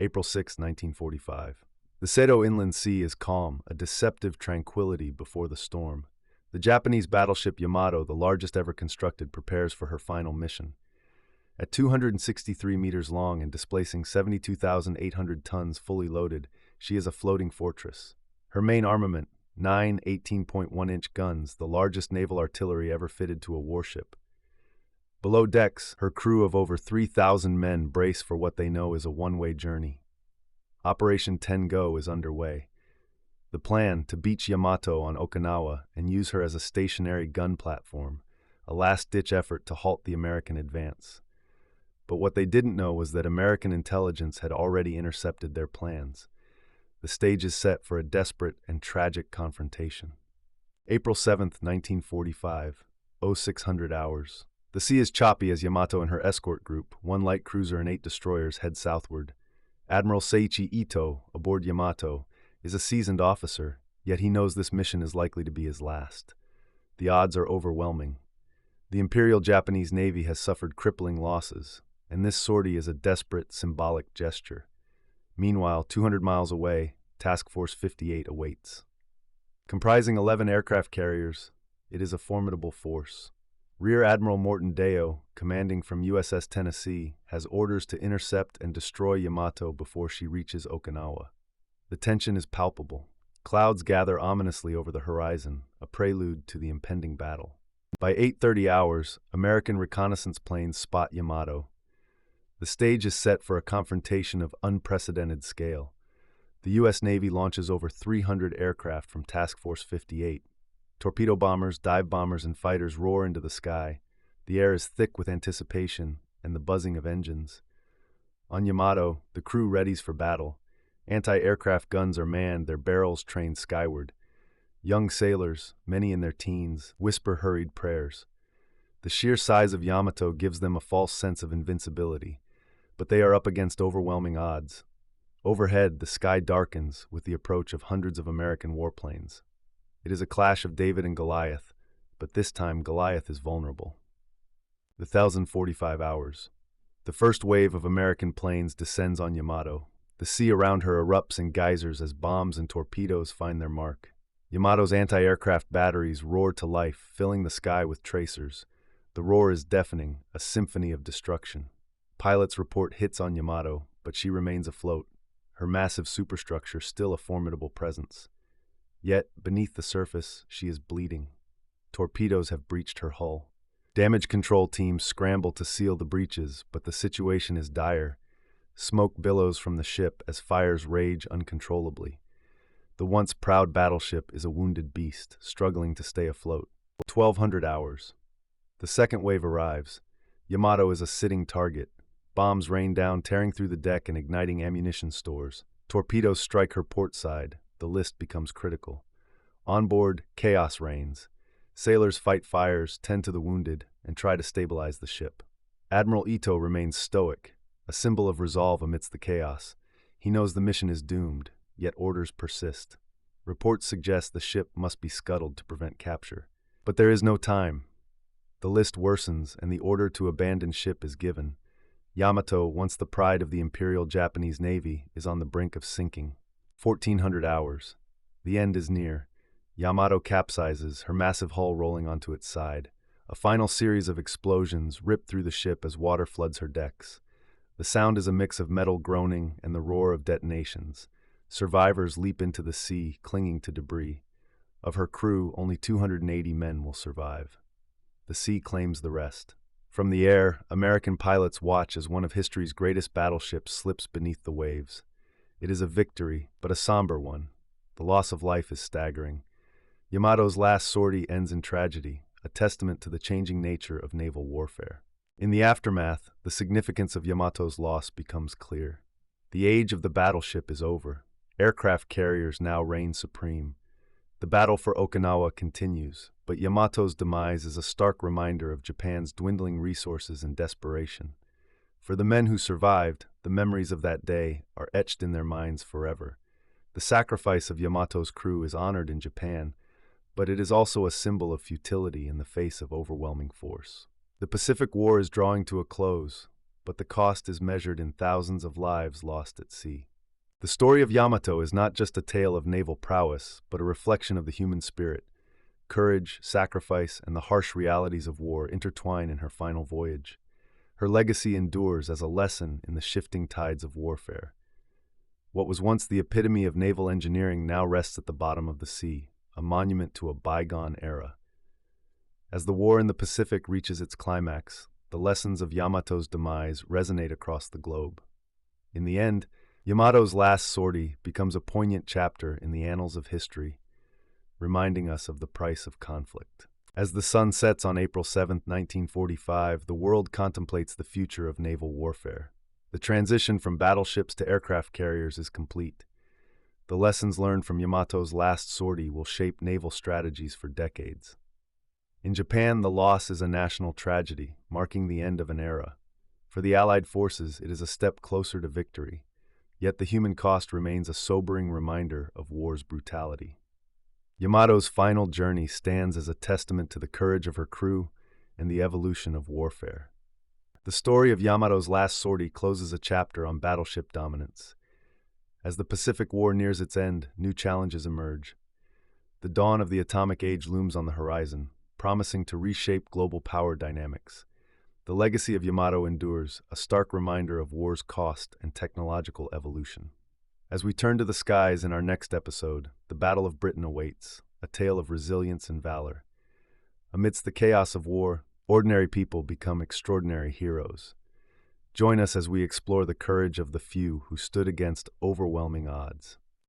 April 6, 1945. The Seto Inland Sea is calm, a deceptive tranquility before the storm. The Japanese battleship Yamato, the largest ever constructed, prepares for her final mission. At 263 meters long and displacing 72,800 tons fully loaded, she is a floating fortress. Her main armament, 9 18.1-inch guns, the largest naval artillery ever fitted to a warship. Below decks, her crew of over 3,000 men brace for what they know is a one-way journey. Operation Tengo is underway. The plan, to beach Yamato on Okinawa and use her as a stationary gun platform, a last-ditch effort to halt the American advance. But what they didn't know was that American intelligence had already intercepted their plans. The stage is set for a desperate and tragic confrontation. April 7th, 1945, 0600 hours. The sea is choppy as Yamato and her escort group, 1 light cruiser and 8 destroyers, head southward. Admiral Seiichi Ito, aboard Yamato, is a seasoned officer, yet he knows this mission is likely to be his last. The odds are overwhelming. The Imperial Japanese Navy has suffered crippling losses, and this sortie is a desperate, symbolic gesture. Meanwhile, 200 miles away, Task Force 58 awaits. Comprising 11 aircraft carriers, it is a formidable force. Rear Admiral Morton Deo, commanding from USS Tennessee, has orders to intercept and destroy Yamato before she reaches Okinawa. The tension is palpable. Clouds gather ominously over the horizon, a prelude to the impending battle. By 8:30 hours, American reconnaissance planes spot Yamato. The stage is set for a confrontation of unprecedented scale. The U.S. Navy launches over 300 aircraft from Task Force 58. Torpedo bombers, dive bombers, and fighters roar into the sky. The air is thick with anticipation and the buzzing of engines. On Yamato, the crew readies for battle. Anti-aircraft guns are manned, their barrels trained skyward. Young sailors, many in their teens, whisper hurried prayers. The sheer size of Yamato gives them a false sense of invincibility, but they are up against overwhelming odds. Overhead, the sky darkens with the approach of hundreds of American warplanes. It is a clash of David and Goliath, but this time Goliath is vulnerable. The 1,045 hours. The first wave of American planes descends on Yamato. The sea around her erupts in geysers as bombs and torpedoes find their mark. Yamato's anti-aircraft batteries roar to life, filling the sky with tracers. The roar is deafening, a symphony of destruction. Pilots report hits on Yamato, but she remains afloat, her massive superstructure still a formidable presence. Yet, beneath the surface, she is bleeding. Torpedoes have breached her hull. Damage control teams scramble to seal the breaches, but the situation is dire. Smoke billows from the ship as fires rage uncontrollably. The once proud battleship is a wounded beast, struggling to stay afloat. 1,200 hours. The second wave arrives. Yamato is a sitting target. Bombs rain down, tearing through the deck and igniting ammunition stores. Torpedoes strike her port side. The list becomes critical. On board, chaos reigns. Sailors fight fires, tend to the wounded, and try to stabilize the ship. Admiral Ito remains stoic, a symbol of resolve amidst the chaos. He knows the mission is doomed, yet orders persist. Reports suggest the ship must be scuttled to prevent capture. But there is no time. The list worsens, and the order to abandon ship is given. Yamato, once the pride of the Imperial Japanese Navy, is on the brink of sinking. 1,400 hours. The end is near. Yamato capsizes, her massive hull rolling onto its side. A final series of explosions rip through the ship as water floods her decks. The sound is a mix of metal groaning and the roar of detonations. Survivors leap into the sea, clinging to debris. Of her crew, only 280 men will survive. The sea claims the rest. From the air, American pilots watch as one of history's greatest battleships slips beneath the waves. It is a victory, but a somber one. The loss of life is staggering. Yamato's last sortie ends in tragedy, a testament to the changing nature of naval warfare. In the aftermath, the significance of Yamato's loss becomes clear. The age of the battleship is over. Aircraft carriers now reign supreme. The battle for Okinawa continues, but Yamato's demise is a stark reminder of Japan's dwindling resources and desperation. For the men who survived, the memories of that day are etched in their minds forever. The sacrifice of Yamato's crew is honored in Japan, but it is also a symbol of futility in the face of overwhelming force. The Pacific War is drawing to a close. but the cost is measured in thousands of lives lost at sea. The story of Yamato is not just a tale of naval prowess, but a reflection of the human spirit. Courage, sacrifice, and the harsh realities of war intertwine in her final voyage. Her legacy endures as a lesson in the shifting tides of warfare. What was once the epitome of naval engineering now rests at the bottom of the sea, a monument to a bygone era. As the war in the Pacific reaches its climax, the lessons of Yamato's demise resonate across the globe. In the end, Yamato's last sortie becomes a poignant chapter in the annals of history, reminding us of the price of conflict. As the sun sets on April 7, 1945, the world contemplates the future of naval warfare. The transition from battleships to aircraft carriers is complete. The lessons learned from Yamato's last sortie will shape naval strategies for decades. In Japan, the loss is a national tragedy, marking the end of an era. For the Allied forces, it is a step closer to victory. Yet the human cost remains a sobering reminder of war's brutality. Yamato's final journey stands as a testament to the courage of her crew and the evolution of warfare. The story of Yamato's last sortie closes a chapter on battleship dominance. As the Pacific War nears its end, new challenges emerge. The dawn of the atomic age looms on the horizon, promising to reshape global power dynamics. The legacy of Yamato endures, a stark reminder of war's cost and technological evolution. As we turn to the skies in our next episode, the Battle of Britain awaits, a tale of resilience and valor. Amidst the chaos of war, ordinary people become extraordinary heroes. Join us as we explore the courage of the few who stood against overwhelming odds.